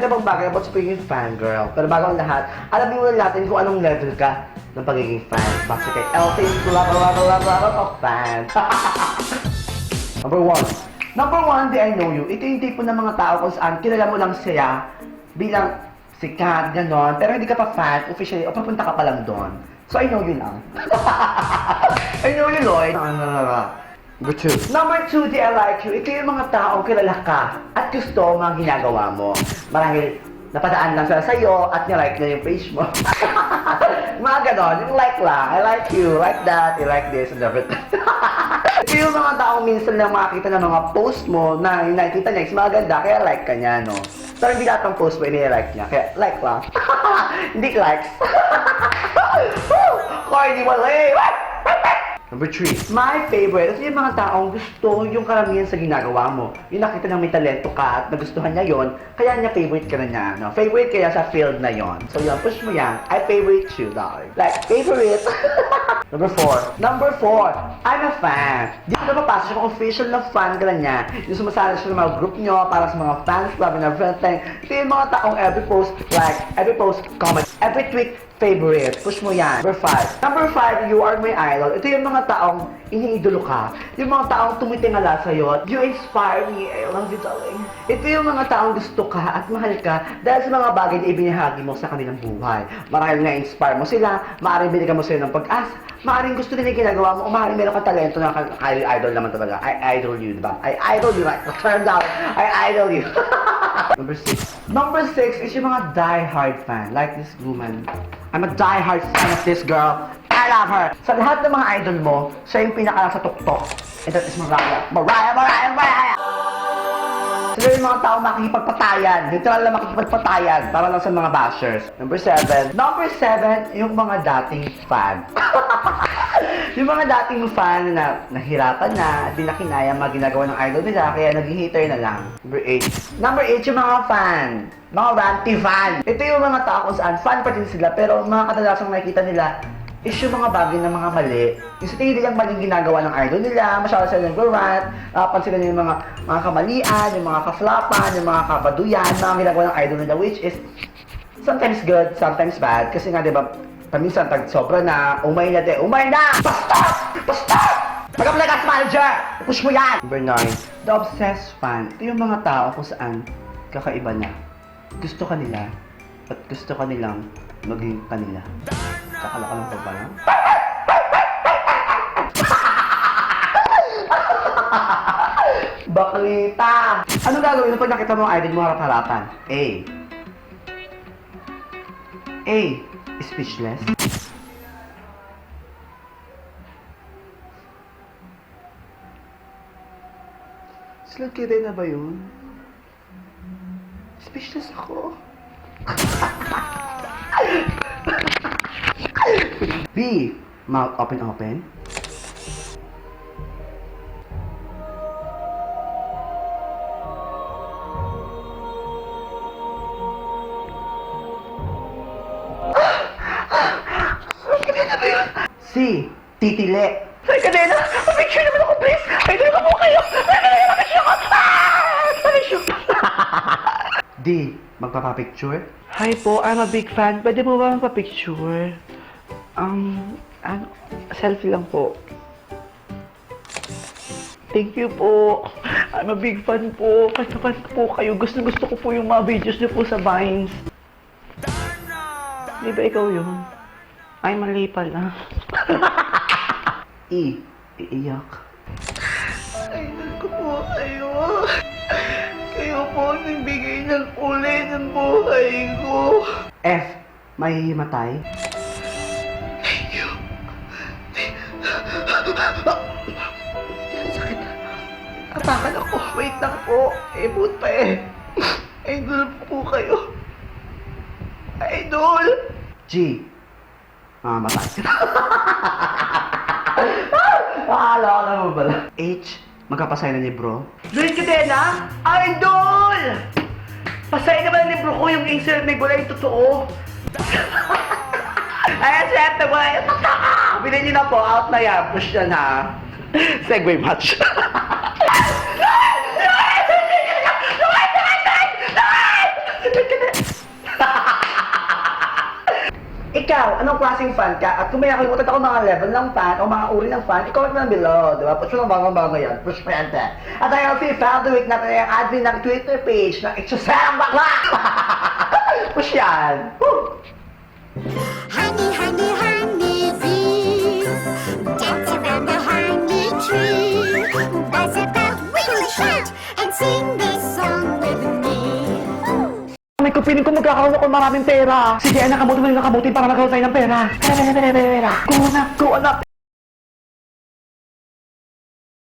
maganda bang bagay about sa pagiging fangirl. Pero bago ang lahat, alamin muna natin kung anong level ka ng pagiging fan. Basta kay LT, level of fan. Number one, the I know you. Ito yung tipo ng mga tao kung saan kilala mo lang siya bilang sikat, ganon. Pero hindi ka pa fan, officially, o papunta ka pa lang doon. So I know you lang. I know you, Lloyd. Number two, the I like you. Ito yung mga taong kilala ka at gusto mga ginagawa mo. Marahil napadaan lang sila sa'yo at nilike na yung page mo. Mga ganon, yung like lang. I like you, like that, you like this, and everything. Ito yung mga taong minsan lang makakita ng mga post mo na yung nakikita niya is maganda, kaya like ka niya, no? Pero hindi lahat ng post mo ini-like niya, kaya like lang. Hindi likes. Corny mo, Number 3, my favorite. Ito yung mga taong gusto yung karamihan sa ginagawa mo. Yung nakita ng may talento ka at nagustuhan niya yon, kaya niya favorite ka na niya. No? Favorite kaya sa field na yon. So yun, push mo yan. I favorite you, darling. Like, favorite. Number 4, I'm a fan. Dito na papasok yung official na fan ka na niya. Yung sumasali siya sa mga group nyo para sa mga fans club and everything. Ito yung mga taong every post like, every post comment, every tweet favorite. Push mo yan. Number 5, you are my idol. Ito yung mga taong iniidolo ka. Yung mga taong tumitingala sa'yo. You inspire me. I love you, darling. Ito yung mga taong gusto ka at mahal ka dahil sa mga bagay na ibinahagi mo sa kanilang buhay. Maraming na-inspire mo sila. Maaaring binigyan mo sila ng pag-asa. Maaaring gusto nila yung ginagawa mo. O maaaring meron kang talento na idol naman talaga. I idol you, diba? I idol you. Like, turn down. I idol you. Number 6 is yung mga die-hard fan. Like this woman. I'm a die-hard fan of this girl. I love her. Sa lahat ng mga idol mo, siya yung pinaka sa tuktok. And that is Mariah. Mariah! Sila yung mga tao makikipagpatayan. Literal na makikipagpatayan para lang sa mga bashers. Number 7, yung mga dating fan. Yung mga dating fan na nahirapan na, di na kinaya mga ginagawa ng idol nila, kaya naging hater na lang. Number 8, yung mga fan. Mga ranty fan. Ito yung mga tao kung saan fan pa din sila, pero mga kadalasang nakikita nila is yung mga bagay na mga mali. Yung sa tingin nilang maling ginagawa ng idol nila, masyado sila nag-rant, nakapansin sila yung mga kamalian, yung mga kaflapan, yung mga kabaduyan, mga ginagawa ng idol nila, which is sometimes good, sometimes bad. Kasi nga, di ba, paminsan tag sobra na, umay na! Basta! Mag-apply ka sa manager! Push mo yan! Number 9, the obsessed fan. Ito yung mga tao kung saan kakaiba na. Gusto ka nila, at gusto ka nilang maging kanila. Kakala ka lang pa ba lang? Baklita! Ano gagawin mo pag nakita mo ang idol mo harap-harapan? A. Speechless. Slug na ba yun? Speechless ako. B. Mouth open. C. Titili. Say kadena! Picture naman ako, please! Ay, dito mo kayo! D. Magpapapicture? Hi po, I'm a big fan. Pwede mo ba magpapicture? Selfie lang po. Thank you po. I'm a big fan po. Kasi fan po kayo. Gusto ko po yung mga videos niyo po sa Vines. Di ba ikaw yun? Ay, mali pala. Iiyak. Idol ko po kayo. Kayo po ang nagbigay ng kulay ng buhay ko. F. Mahihimatay. Thank you. Sakit. Atakan ako. Wait lang po. Buot pa Idol po kayo. Idol. G. Matay. Akala ko naman pala. H. Magkapasay ng libro. Luis Cadena! Idol! Pasay naman ang libro ko, yung insert may gulay totoo. Ayan, syempre, gulay. Bilhin niyo na po, out na yan. Push yan ha. Segway match. Luis! Ikaw, anong klaseng fan ka? At kung may nakalimutan ako mga level ng fan o mga uri ng fan, i-comment mo lang below, di ba? Push mo lang bago yan. Push friend. At ayun, si Week natin ay ang admin ng Twitter page ng Exosang Bakla! Push yan! Woo! Honey, honey, honey bee, dance around the honey tree, buzz about, wiggle, shout, and sing this song with me. May kupiling ko magkakaroon ako ng maraming pera. Sige, anak, kamutin mo yung nakamutin para magkaroon tayo ng pera. Pera. Go anak, go anak.